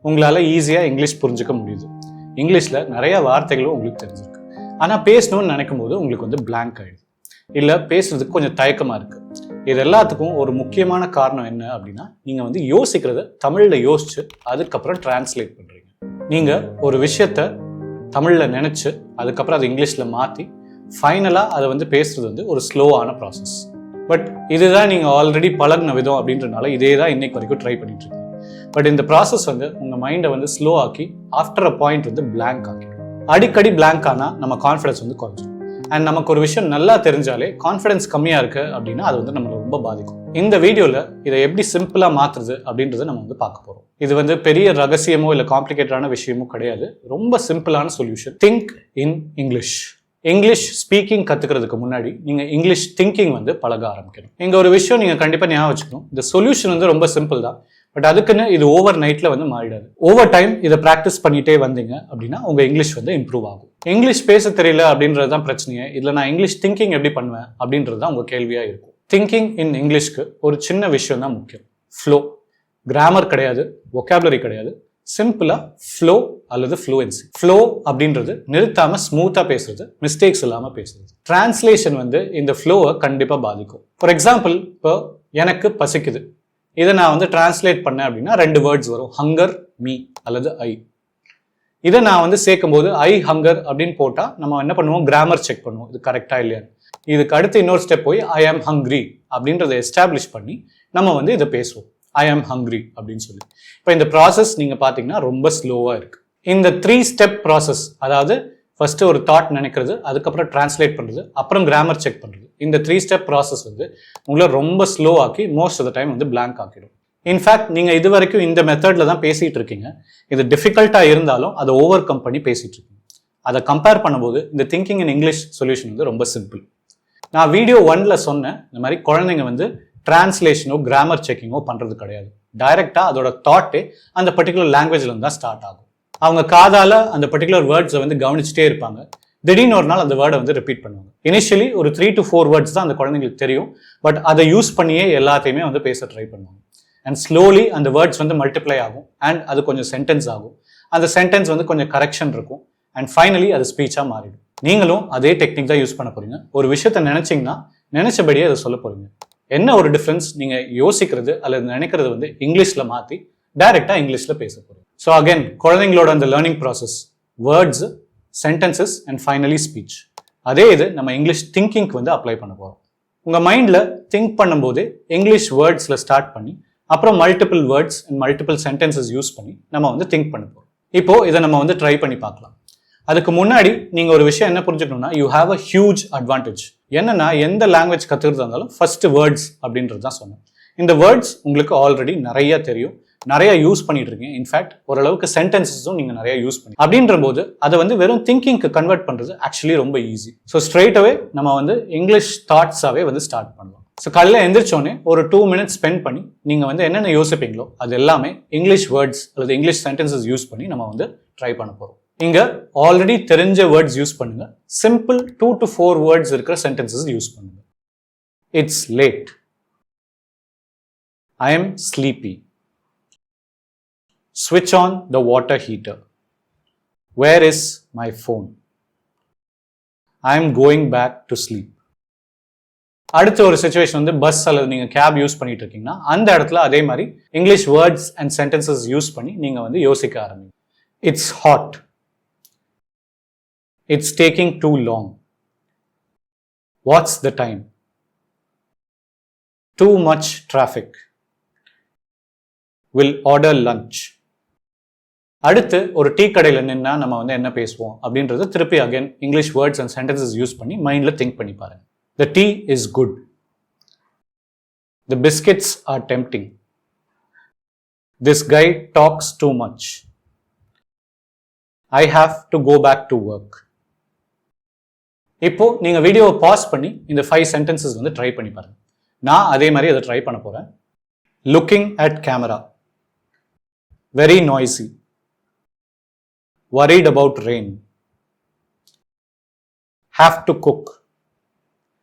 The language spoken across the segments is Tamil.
உங்களால் ஈஸியாக இங்கிலீஷ் புரிஞ்சுக்க முடியுது. இங்கிலீஷில் நிறைய வார்த்தைகளும் உங்களுக்கு தெரிஞ்சிருக்கு. ஆனால் பேசணும்னு நினைக்கும் போது உங்களுக்கு வந்து பிளாங்க் ஆகிடுது, இல்லை பேசுறதுக்கு கொஞ்சம் தயக்கமாக இருக்குது. இது எல்லாத்துக்கும் ஒரு முக்கியமான காரணம் என்ன அப்படின்னா, நீங்கள் வந்து யோசிக்கிறத தமிழில் யோசிச்சு அதுக்கப்புறம் டிரான்ஸ்லேட் பண்ணுறீங்க. நீங்கள் ஒரு விஷயத்த தமிழில் நினச்சி அதுக்கப்புறம் அதை இங்கிலீஷில் மாற்றி ஃபைனலாக அதை வந்து பேசுறது வந்து ஒரு ஸ்லோவான ப்ராசஸ். பட் இதுதான் நீங்கள் ஆல்ரெடி பழகின விதம் அப்படின்றனால இதே தான் இன்னைக்கு வரைக்கும் ட்ரை பண்ணிட்டு இருக்கீங்க. பட் இந்த ப்ராசஸ் வந்து உங்கள் மைண்டை வந்து ஸ்லோ ஆக்கி ஆஃப்டர் அ பாயிண்ட் வந்து பிளாங்க் ஆக்கிடும். அடிக்கடி பிளாங்க் ஆனால் நம்ம கான்ஃபிடன்ஸ் வந்து குறைஞ்சிடும். அண்ட் நமக்கு ஒரு விஷயம் நல்லா தெரிஞ்சாலே கான்ஃபிடன்ஸ் கம்மியாக இருக்கு அப்படின்னா அது வந்து நம்மளை ரொம்ப பாதிக்கும். இந்த வீடியோவில் இதை எப்படி சிம்பிளாக மாற்றுறது அப்படின்றத நம்ம வந்து பார்க்க போகிறோம். இது வந்து பெரிய ரகசியமோ இல்லை காம்ப்ளிகேட்டடான விஷயமோ கிடையாது. ரொம்ப சிம்பிளான solution. Think in English. English speaking கற்றுக்கிறதுக்கு முன்னாடி நீங்கள் இங்கிலீஷ் திங்கிங் வந்து பழக ஆரம்பிக்கணும். இங்கே ஒரு விஷயம் நீங்கள் கண்டிப்பாக ஞாபகம் வச்சுக்கணும். இந்த சொல்யூஷன் வந்து ரொம்ப சிம்பிள் தான். பட் அதுக்குன்னு இது ஓவர் நைட்டில் வந்து மாறிடாது. ஓவர் டைம் இதை ப்ராக்டிஸ் பண்ணிட்டே வந்தீங்க அப்படின்னா உங்கள் இங்கிலீஷ் வந்து இம்ப்ரூவ் ஆகும். இங்கிலீஷ் பேச தெரியல அப்படின்றது தான் பிரச்சனையே. இதில் நான் இங்கிலீஷ் திங்கிங் எப்படி பண்ணுவேன் அப்படின்றது தான் உங்கள் கேள்வியாக இருக்கும். திங்கிங் இன் இங்கிலீஷ்க்கு ஒரு சின்ன விஷயம் தான் முக்கியம். ஃப்ளோ. கிராமர் கிடையாது, வொக்காபுலரி கிடையாது. சிம்பிளா ஃப்ளோ அல்லது ஃப்ளூயன்சி. ஃப்ளோ அப்படின்றது நிறுத்தாம ஸ்மூத்தா பேசுறது, மிஸ்டேக்ஸ் இல்லாம பேசுறது. டிரான்ஸ்லேஷன் வந்து இந்த ஃப்ளோவை கண்டிப்பா பாதிக்கும். ஃபார் எக்ஸாம்பிள், இப்போ எனக்கு பசிக்குது, இதை நான் வந்து டிரான்ஸ்லேட் பண்ணேன் அப்படின்னா 2 வேர்ட்ஸ் வரும். ஹங்கர், மீ அல்லது ஐ. இதை நான் வந்து சேர்க்கும் போது ஐ ஹங்கர் அப்படின்னு போட்டா நம்ம என்ன பண்ணுவோம், கிராமர் செக் பண்ணுவோம், இது கரெக்டா இல்லையான்னு. இதுக்கு அடுத்து இன்னொரு ஸ்டெப் போய் ஐ ஆம் ஹங்க்ரி அப்படின்றத எஸ்டாப்ளிஷ் பண்ணி நம்ம வந்து இதை பேசுவோம். ஐ ஆம் ஹங்க்ரி அப்படின்னு சொல்லி. இப்போ இந்த ப்ராசஸ் நீங்க பாத்தீங்கன்னா ரொம்ப ஸ்லோவா இருக்கு. இந்த 3 ஸ்டெப் ப்ராசஸ், அதாவது ஃபர்ஸ்ட் ஒரு தாட் நினைக்கிறது, அதுக்கப்புறம் டிரான்ஸ்லேட் பண்றது, அப்புறம் கிராமர் செக் பண்றது, இந்த 3 ஸ்டெப் ப்ராசஸ் வந்து உங்களை ரொம்ப ஸ்லோ ஆக்கி மோஸ்ட் ஆஃப் த டைம் வந்து பிளாங்க் ஆக்கிடும். இன்ஃபேக்ட் நீங்க இது வரைக்கும் இந்த மெத்தட்ல தான் பேசிட்டு இருக்கீங்க. இது டிஃபிகல்ட்டா இருந்தாலும் அதை ஓவர் கம் பண்ணி பேசிட்டு இருக்கீங்க. அதை கம்பேர் பண்ணும்போது இந்த திங்கிங் இன் இங்கிலீஷ் சொல்யூஷன் வந்து ரொம்ப சிம்பிள். நான் வீடியோ 1ல சொன்னேன், இந்த மாதிரி குழந்தைங்க வந்து டிரான்ஸ்லேஷனோ கிராமர் செக்கிங்கோ பண்றது கிடையாது. டைரக்டா அதோட தாட்டே அந்த பர்டிகுலர் லாங்குவேஜ்ல இருந்தா ஸ்டார்ட் ஆகும். அவங்க காதால அந்த பர்டிகுலர் வேர்ட்ஸை வந்து கவனிச்சுட்டே இருப்பாங்க. திடீர்னு ஒரு நாள் அந்த வேர்டை வந்து ரிப்பீட் பண்ணுவாங்க. இனிஷியலி ஒரு 3 to 4 வேர்ட்ஸ் தான் அந்த குழந்தைங்களுக்கு தெரியும். பட் அதை யூஸ் பண்ணியே எல்லாத்தையுமே வந்து பேச ட்ரை பண்ணுவாங்க. அண்ட் ஸ்லோலி அந்த வேர்ட்ஸ் வந்து மல்டிப்ளை ஆகும். அண்ட் அது கொஞ்சம் சென்டென்ஸ் ஆகும். அந்த சென்டென்ஸ் வந்து கொஞ்சம் கரெக்ஷன் இருக்கும். அண்ட் ஃபைனலி அது ஸ்பீச்சா மாறிடும். நீங்களும் அதே டெக்னிக் தான் யூஸ் பண்ண போறீங்க. ஒரு விஷயத்த நினைச்சீங்கன்னா நினைச்சபடியே அதை சொல்ல போறீங்க. என்ன ஒரு டிஃபரன்ஸ், நீங்க யோசிக்கிறது அல்லது நினைக்கிறது வந்து இங்கிலீஷ்ல மாத்தி டைரக்டா இங்கிலீஷ்ல பேச போறீங்க. ஸோ அகைன், குழந்தைங்களோட அந்த learning process, words, sentences and finally speech. அதே இது நம்ம இங்கிலீஷ் திங்கிங்க்கு வந்து அப்ளை பண்ண போறோம். உங்க மைண்ட்ல திங்க் பண்ணும்போது இங்கிலீஷ் வேர்ட்ஸ்ல ஸ்டார்ட் பண்ணி அப்புறம் multiple words and multiple sentences use பண்ணி நம்ம வந்து திங்க் பண்ண போறோம். இப்போ இதை நம்ம வந்து ட்ரை பண்ணி பார்க்கலாம். அதுக்கு முன்னாடி நீங்க ஒரு விஷயம் என்ன புரிஞ்சுக்கணும்னா, you have a huge advantage. என்னன்னா, எந்த லாங்குவேஜ் கத்துக்கிறதா இருந்தாலும் ஃபர்ஸ்ட் வேர்ட்ஸ் அப்படின்றது தான் சொன்னேன். இந்த வேர்ட்ஸ் உங்களுக்கு ஆல்ரெடி நிறைய தெரியும், நிறைய யூஸ் பண்ணிட்டு இருக்கீங்க. இன்ஃபேக்ட் ஓரளவுக்கு சென்டென்சஸும் நீங்க நிறைய யூஸ் பண்ணி அப்படின்ற போது அதை வந்து வெறும் திங்கிங்க்கு கன்வெர்ட் பண்றது ஆக்சுவலி ரொம்ப ஈஸி. ஸோ ஸ்ட்ரெயிட் அவே நம்ம வந்து இங்கிலீஷ் தாட்ஸாவே வந்து ஸ்டார்ட் பண்ணலாம். ஸோ காலையில் எந்திரிச்சோடனே ஒரு 2 minutes ஸ்பெண்ட் பண்ணி நீங்க வந்து என்னென்ன யோசிப்பீங்களோ அது எல்லாமே இங்கிலீஷ் வேர்ட்ஸ் அல்லது இங்கிலீஷ் சென்டென்சஸ் யூஸ் பண்ணி நம்ம வந்து ட்ரை பண்ண போறோம். இங்க ஆல்ரெடி தெரிஞ்ச வேர்ட்ஸ் யூஸ் பண்ணுங்க. சிம்பிள் 2 to 4 வேர்ட்ஸ் இருக்கிற சென்டென்சஸ் யூஸ் பண்ணுங்க. It's late. I am sleepy. Switch on the water heater. Where is my phone? I am going back to sleep. அடுத்த ஒரு சிச்சுவேஷன் வந்து பஸ் அல்லது நீங்க கேப் யூஸ் பண்ணிட்டு இருக்கீங்கன்னா அந்த இடத்துல அதே மாதிரி English words and sentences use பண்ணி நீங்க வந்து யோசிக்க ஆரம்பிங்க. It's hot. It's taking too long. What's the time? Too much traffic. We'll order lunch. அடுத்து ஒரு டீ கடையில் நின்னா நம்ம வந்து என்ன பேசுவோம் அப்படின்றது திருப்பி again English words and sentences use பண்ணி மைண்ட்ல திங்க் பண்ணி பாருங்க. The tea is good. The biscuits are tempting. This guy talks too much. I have to go back to work. இப்போ நீங்க வீடியோவை பாஸ் பண்ணி இந்த 5 சென்டென்சஸ் வந்து ட்ரை பண்ணி பாருங்க. நான் அதே மாதிரி அதை ட்ரை பண்ண போறேன். Looking at camera. Very noisy. worried about rain. Have to cook.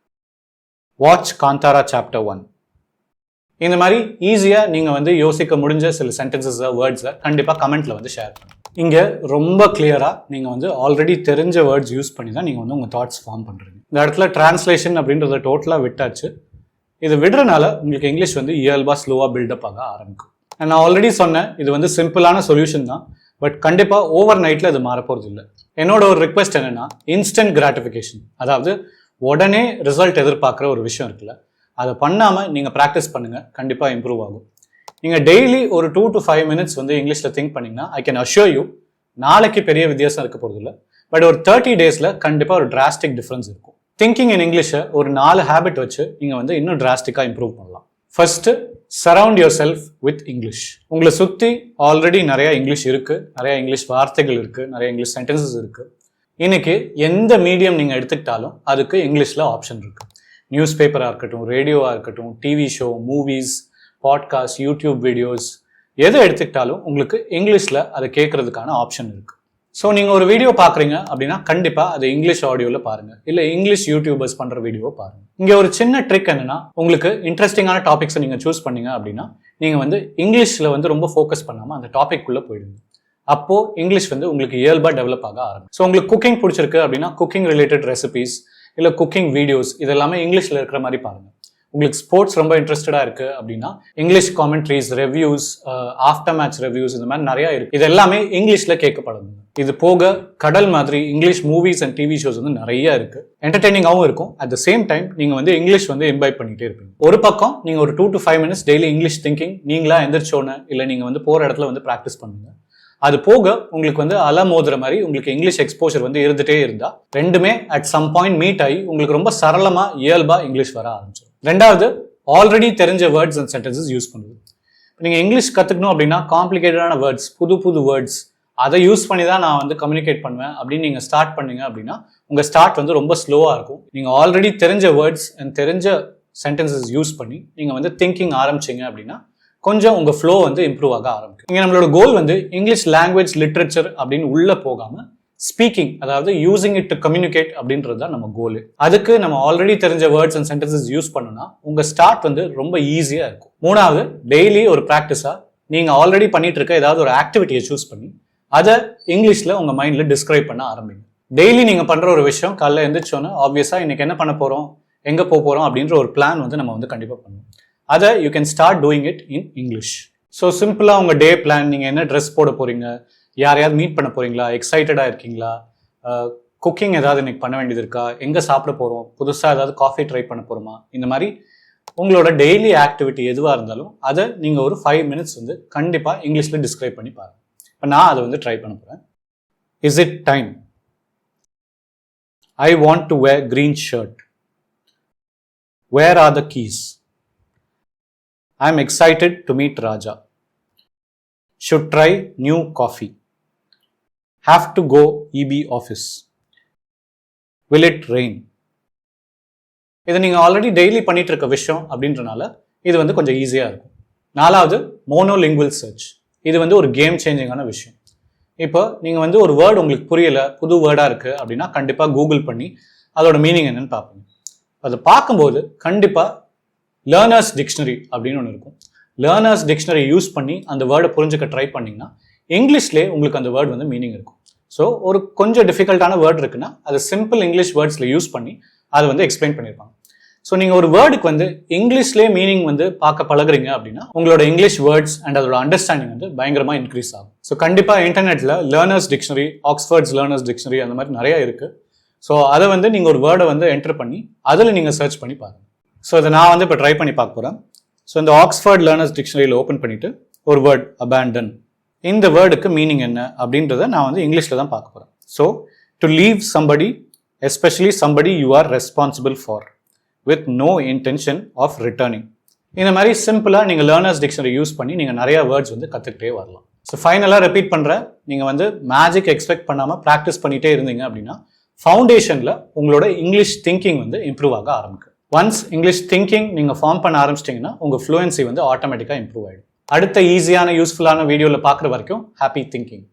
Watch Kantara chapter 1. இந்த மாதிரி ஈஸியாக நீங்கள் வந்து யோசிக்க முடிஞ்ச சில சென்டென்சஸை வேர்ட்ஸை கண்டிப்பாக கமெண்ட்டில் வந்து ஷேர் பண்ணுங்கள். இங்கே ரொம்ப கிளியராக நீங்கள் வந்து ஆல்ரெடி தெரிஞ்ச வேர்ட்ஸ் யூஸ் பண்ணி தான் நீங்கள் வந்து உங்கள் தாட்ஸ் ஃபார்ம் பண்ணுறீங்க. இந்த இடத்துல டிரான்ஸ்லேஷன் அப்படின்றத டோட்டலாக விட்டாச்சு. இது விடுறனால உங்களுக்கு இங்கிலீஷ் வந்து இயல்பாக ஸ்லோவாக பில்டப் ஆக ஆரம்பிக்கும். நான் ஆல்ரெடி சொன்னேன், இது வந்து சிம்பிளான சொல்யூஷன் தான், பட் கண்டிப்பாக ஓவர் நைட்டில் இது மாறப்போகிறது இல்லை. என்னோட ஒரு ரிக்வெஸ்ட் என்னென்னா, இன்ஸ்டன்ட் கிராட்டிஃபிகேஷன், அதாவது உடனே ரிசல்ட் எதிர்பார்க்குற ஒரு விஷயம் இருக்குல்ல, அதை பண்ணாமல் நீங்கள் ப்ராக்டிஸ் பண்ணுங்கள், கண்டிப்பாக இம்ப்ரூவ் ஆகும். நீங்கள் டெய்லி ஒரு 2 to 5 minutes வந்து இங்கிலீஷில் திங்க் பண்ணிங்கன்னா, ஐ கேன் அஷ்யூர் யூ நாளைக்கு பெரிய வித்தியாசம் இருக்க போகிறது இல்லை, பட் ஒரு 30 daysல கண்டிப்பாக ஒரு டிராஸ்டிக் டிஃப்ரென்ஸ் இருக்கும். திங்கிங் இன் இங்கிலீஷை ஒரு 4 ஹேபிட் வச்சு நீங்கள் வந்து இன்னும் டிராஸ்டிக்காக இம்ப்ரூவ் பண்ணலாம். First, surround your self with English. உங்களை சுற்றி ஆல்ரெடி நிறையா இங்கிலீஷ் இருக்குது, நிறையா இங்கிலீஷ் வார்த்தைகள் இருக்குது, நிறைய இங்கிலீஷ் சென்டென்சஸ் இருக்குது. இன்னைக்கு எந்த மீடியம் நீங்கள் எடுத்துக்கிட்டாலும் அதுக்கு இங்கிலீஷில் ஆப்ஷன் இருக்குது. நியூஸ் பேப்பராக இருக்கட்டும், ரேடியோவாக இருக்கட்டும், TV show, movies, podcast, YouTube videos, எதை எடுத்துக்கிட்டாலும் உங்களுக்கு இங்கிலீஷில் அதை கேட்கறதுக்கான ஆப்ஷன் இருக்குது. ஸோ நீங்கள் ஒரு வீடியோ பார்க்குறீங்க அப்படின்னா கண்டிப்பாக அதை இங்கிலீஷ் ஆடியோவில் பாருங்கள், இல்லை இங்கிலீஷ் யூடியூபர்ஸ் பண்ணுற வீடியோ பாருங்கள். இங்கே ஒரு சின்ன ட்ரிக் என்னன்னா, உங்களுக்கு இன்ட்ரெஸ்டிங்கான டாபிக்ஸை நீங்கள் சூஸ் பண்ணீங்க அப்படின்னா நீங்கள் வந்து இங்கிலீஷில் வந்து ரொம்ப ஃபோக்கஸ் பண்ணாமல் அந்த டாபிக்குள்ளே போயிடுங்க. அப்போது இங்கிலீஷ் வந்து உங்களுக்கு இயல்பாக டெவலப் ஆக ஆரம்பிக்கும். ஸோ உங்களுக்கு குக்கிங் பிடிச்சிருக்கு அப்படின்னா குக்கிங் ரிலேட்டட் ரெசிபீஸ் இல்லை குக்கிங் வீடியோஸ் இதெல்லாமே இங்கிலீஷில் இருக்கிற மாதிரி பாருங்கள். உங்களுக்கு ஸ்போர்ட்ஸ் ரொம்ப இன்ட்ரெஸ்டடாக இருக்குது அப்படின்னா English commentaries, reviews, after match reviews, இந்த மாதிரி நிறையா இருக்குது. இது எல்லாமே இங்கிலீஷில் கேட்கப்படுது. இது போக கடல் மாதிரி English movies and TV shows வந்து நிறைய இருக்குது. என்டர்டெய்னிங்காகவும் இருக்கும். அட் த சேம் டைம் நீங்கள் வந்து இங்கிலீஷ் வந்து இம்பைப் பண்ணிகிட்டே இருப்பீங்க. ஒரு பக்கம் நீங்கள் ஒரு 2 to 5 minutes daily English thinking நீங்களா எந்திரிச்சோன்னு இல்லை நீங்கள் வந்து போகிற இடத்துல வந்து ப்ராக்டிஸ் பண்ணுங்க. அது போக உங்களுக்கு வந்து அலை மோதுற மாதிரி உங்களுக்கு இங்கிலீஷ் எக்ஸ்போஷர் வந்து இருந்துகிட்டே இருந்தால் ரெண்டுமே அட் சம் பாயிண்ட் மீட் ஆகி உங்களுக்கு ரொம்ப சரளமாக இயல்பாக இங்கிலீஷ் வர ஆரம்பிச்சிடும். ரெண்டாவது, ஆல்ரெடி தெரிஞ்ச வேர்ட்ஸ் அண்ட் சென்டென்சஸ் யூஸ் பண்ணுது. நீங்கள் இங்கிலீஷ் கற்றுக்கணும் அப்படின்னா காம்ப்ளிகேட்டடான வேர்ட்ஸ், புது வேர்ட்ஸ், அதை யூஸ் பண்ணி தான் நான் வந்து கம்யூனிகேட் பண்ணுவேன் அப்படின்னு நீங்கள் ஸ்டார்ட் பண்ணீங்க அப்படின்னா உங்கள் ஸ்டார்ட் வந்து ரொம்ப ஸ்லோவாக இருக்கும். நீங்கள் ஆல்ரெடி தெரிஞ்ச வேர்ட்ஸ் அண்ட் தெரிஞ்ச சென்டென்சஸ் யூஸ் பண்ணி நீங்கள் வந்து திங்கிங் ஆரம்பிச்சிங்க அப்படின்னா கொஞ்சம் உங்கள் ஃப்ளோ வந்து இம்ப்ரூவ் ஆக ஆரம்பிக்கும். இங்கே நம்மளோட கோல் வந்து இங்கிலீஷ் லாங்குவேஜ் லிட்ரேச்சர் அப்படின்னு உள்ளே போகாமல் ஸ்பீக்கிங், அதாவது யூசிங் இட் டு கம்யூனிகேட் அப்படின்றது தான் நம்ம கோல். அதுக்கு நம்ம ஆல்ரெடி தெரிஞ்ச வேர்ட்ஸ் அண்ட் சென்டென்சஸ் யூஸ் பண்ணோம்னா உங்கள் ஸ்டார்ட் வந்து ரொம்ப ஈஸியாக இருக்கும். மூணாவது, டெய்லி ஒரு ப்ராக்டிஸாக நீங்கள் ஆல்ரெடி பண்ணிட்டு இருக்க ஏதாவது ஒரு ஆக்டிவிட்டியை சூஸ் பண்ணி அதை இங்கிலீஷில் உங்கள் மைண்டில் டிஸ்கிரைப் பண்ண ஆரம்பிங்க. டெய்லி நீங்கள் பண்ணுற ஒரு விஷயம் காலைல எழுந்திரிச்சோன்னு ஆப்வியஸாக இன்னைக்கு என்ன பண்ண போகிறோம், எங்கே போகிறோம் அப்படின்ற ஒரு பிளான் வந்து நம்ம வந்து கண்டிப்பாக பண்ணுவோம். அதை you can start doing it in English. So சிம்பிளாக உங்கள் டே பிளான், நீங்கள் என்ன ட்ரெஸ் போட போகிறீங்க, யாரையாவது மீட் பண்ண போகிறீங்களா, எக்ஸைட்டடாக இருக்கீங்களா, குக்கிங் ஏதாவது இன்னைக்கு பண்ண வேண்டியது இருக்கா, எங்கே சாப்பிட போகிறோம், புதுசாக ஏதாவது காஃபி ட்ரை பண்ண போகிறோமா, இந்த மாதிரி உங்களோட டெய்லி ஆக்டிவிட்டி எதுவாக இருந்தாலும் அதை நீங்கள் ஒரு 5 minutes வந்து கண்டிப்பாக இங்கிலீஷில் டிஸ்கிரைப் பண்ணி பாருங்கள். இப்போ நான் அதை வந்து ட்ரை பண்ண போகிறேன். Is it time? I want to wear green shirt. Where are the keys? I am excited to meet Raja. Should try new coffee. Have to go EB office. Will it rain? இது நீங்கள் ஆல்ரெடி டெய்லி பண்ணிட்டு இருக்க விஷயம் அப்படின்றனால இது வந்து கொஞ்சம் ஈஸியாக இருக்கும். நாலாவது, மோனோலிங்குவல் சர்ச். இது வந்து ஒரு கேம் சேஞ்சிங்கான விஷயம். இப்போ நீங்கள் வந்து ஒரு வேர்டு உங்களுக்கு புரியலை, புது வேர்டாக இருக்குது அப்படின்னா கண்டிப்பாக கூகுள் பண்ணி அதோட மீனிங் என்னன்னு பார்ப்பீங்க. அதை பார்க்கும்போது கண்டிப்பாக லேர்னர்ஸ் டிக்ஷனரி அப்படின்னு ஒன்று இருக்கும். லேர்னர்ஸ் டிக்ஷனரி யூஸ் பண்ணி அந்த வேர்டை புரிஞ்சுக்க ட்ரை பண்ணிங்கன்னா இங்கிலீஷ்லேயே உங்களுக்கு அந்த வேர்டு வந்து மீனிங் இருக்கும். ஸோ ஒரு கொஞ்சம் டிஃபிகல்ட்டான வேர்டு இருக்குன்னா அது சிம்பிள் இங்கிலீஷ் வேர்ட்ஸில் யூஸ் பண்ணி அதை வந்து எக்ஸ்பிளைன் பண்ணியிருப்பாங்க. ஸோ நீங்கள் ஒரு வேர்டுக்கு வந்து இங்கிலீஷ்லேயே மீனிங் வந்து பார்க்க பழகுறீங்க அப்படின்னா உங்களோட இங்கிலீஷ் வேர்ட்ஸ் அண்ட் அதோட அண்டர்ஸ்டாண்டிங் வந்து பயங்கரமாக இன்க்ரீஸ் ஆகும். ஸோ கண்டிப்பாக இன்டர்நெட்டில் லேர்னர்ஸ் டிக்ஷனரி, ஆக்ஸ்ஃபோர்ட்ஸ் லேர்னர்ஸ் டிக்ஷனரி அந்த மாதிரி நிறைய இருக்குது. ஸோ அதை வந்து நீங்கள் ஒரு வேர்டை வந்து என்டர் பண்ணி அதில் நீங்கள் சர்ச் பண்ணி பாருங்கள். ஸோ இதை நான் வந்து இப்போ ட்ரை பண்ணி பார்க்க போகிறேன். ஸோ இந்த ஆக்ஸ்ஃபோர்ட் லேர்னர்ஸ் டிக்ஷனரியில் ஓப்பன் பண்ணிவிட்டு ஒரு வேர்ட் அபேண்டன், இந்த வேர்டுக்கு மீனிங் என்ன அப்படின்றத நான் வந்து இங்கிலீஷில் தான் பார்க்க போகிறேன். So to leave somebody, especially somebody you are responsible for, with no intention of returning. இந்த மாதிரி சிம்பிளாக நீங்கள் லேர்னர்ஸ் டிக்ஷனரி யூஸ் பண்ணி நீங்கள் நிறைய வேர்ட்ஸ் வந்து கற்றுக்கிட்டே வரலாம். ஸோ ஃபைனலாக ரிப்பீட் பண்ணுறேன், நீங்கள் வந்து மேஜிக் எக்ஸ்பெக்ட் பண்ணாமல் ப்ராக்டிஸ் பண்ணிகிட்டே இருந்தீங்க அப்படின்னா ஃபவுண்டேஷனில் உங்களோட இங்கிலீஷ் திங்கிங் வந்து இம்ப்ரூவ் ஆக ஆரம்பிக்கும். ஒன்ஸ் இங்கிலீஷ் திங்கிங் நீங்கள் ஃபார்ம் பண்ண ஆரம்பிச்சிட்டிங்கன்னா உங்கள் ஃப்ளூயன்சி வந்து ஆட்டோமேட்டிக்காக இம்ப்ரூவ் ஆகிடும். அடுத்த ஈஸியான யூஸ்ஃபுல்லான வீடியோவில் பார்க்குற வரைக்கும் ஹாப்பி திங்கிங்.